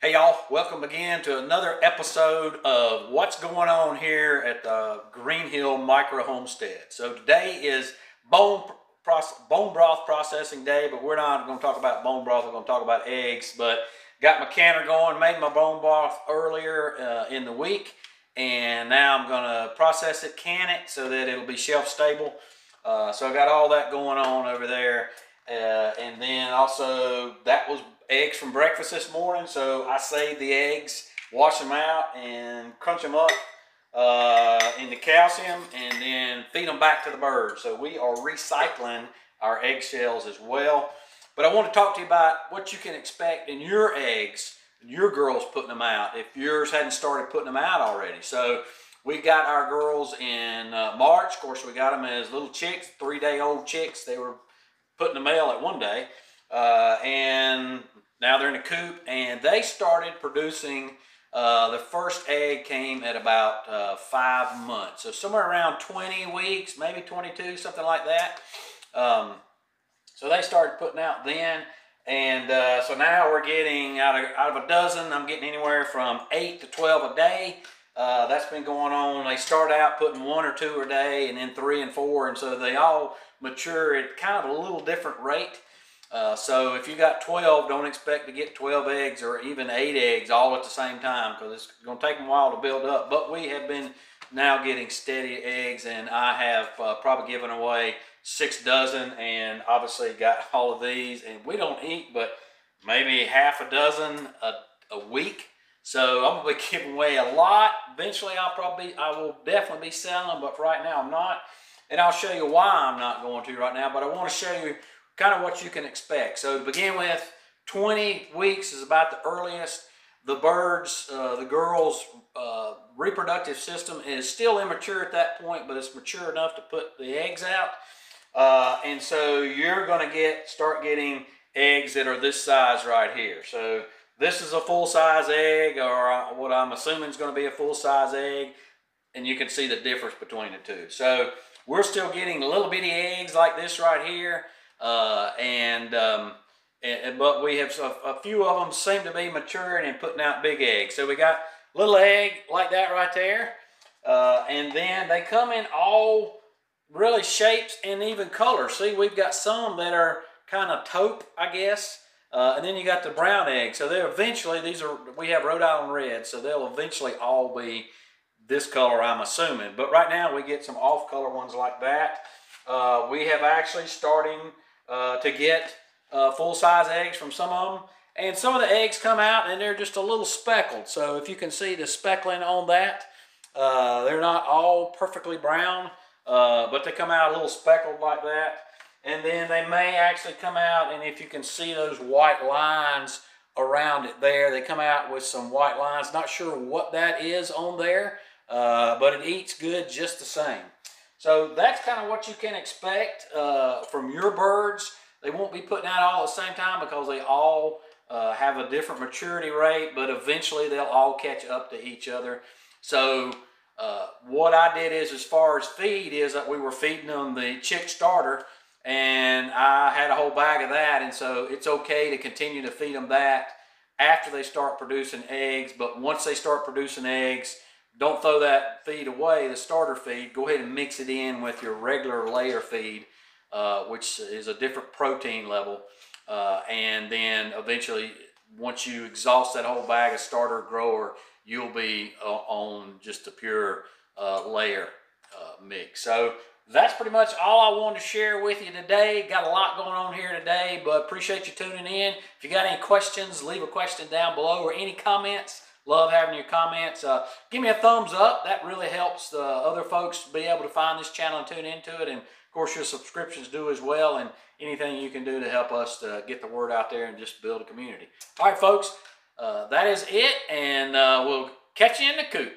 Hey y'all, welcome again to another episode of what's going on here at the Green Hill Micro Homestead. So today is bone broth processing day, but we're not going to talk about bone broth, we're going to talk about eggs. But got my canner going, made my bone broth earlier in the week, and now I'm going to process it, can it, so that it'll be shelf stable. So I got all that going on over there. And then also that was eggs from breakfast this morning, so I saved the eggs, wash them out and crunch them up in the calcium and then feed them back to the birds. So we are recycling our eggshells as well. But I want to talk to you about what you can expect in your eggs, your girls putting them out, if yours hadn't started putting them out already. So we got our girls in March. Of course, we got them as little chicks, 3-day-old chicks. They were put in the mail at one day, and now they're in the coop, and they started producing. The first egg came at about 5 months, so somewhere around 20 weeks, maybe 22, something like that. So they started putting out then, and so now we're getting out of a dozen, I'm getting anywhere from 8 to 12 a day. That's been going on. They start out putting 1 or 2 a day, and then 3 and 4, and so they all mature at kind of a little different rate. So if you got 12, don't expect to get 12 eggs or even 8 eggs all at the same time, because it's going to take them a while to build up. But we have been now getting steady eggs, and I have probably given away 6 dozen, and obviously got all of these. And we don't eat but maybe half a dozen a week. So I'm going to be giving away a lot. Eventually I will definitely be selling them, but for right now I'm not. And I'll show you why I'm not going to right now, but I want to show you kind of what you can expect. So to begin with, 20 weeks is about the earliest. The birds, the girls' reproductive system is still immature at that point, but it's mature enough to put the eggs out. And so you're going to start getting eggs that are this size right here. So this is a full-size egg, or what I'm assuming is going to be a full-size egg, and you can see the difference between the two. So we're still getting little bitty eggs like this right here, but we have a few of them seem to be maturing and putting out big eggs. So we got little egg like that right there, and then they come in all really shapes and even colors. See, we've got some that are kind of taupe, I guess. And then you got the brown egg. So they'll eventually, we have Rhode Island Red, so they'll eventually all be this color, I'm assuming. But right now we get some off-color ones like that. We have actually starting to get full-size eggs from some of them. And some of the eggs come out and they're just a little speckled. So if you can see the speckling on that, they're not all perfectly brown, but they come out a little speckled like that. And then they may actually come out, and if you can see those white lines around it there, they come out with some white lines. Not sure what that is on there, but it eats good just the same. So that's kind of what you can expect from your birds. They won't be putting out all at the same time because they all have a different maturity rate, but eventually they'll all catch up to each other. So what I did is, as far as feed, is that we were feeding them the chick starter, and I had a whole bag of that, and so it's okay to continue to feed them that after they start producing eggs. But once they start producing eggs, don't throw that feed away, the starter feed. Go ahead and mix it in with your regular layer feed, which is a different protein level. And then eventually, once you exhaust that whole bag of starter grower, you'll be on just a pure layer mix. So that's pretty much all I wanted to share with you today. Got a lot going on here today, but appreciate you tuning in. If you got any questions, leave a question down below, or any comments. Love having your comments. Give me a thumbs up. That really helps the other folks be able to find this channel and tune into it. And of course, your subscriptions do as well, and anything you can do to help us to get the word out there and just build a community. All right, folks, that is it, and we'll catch you in the coop.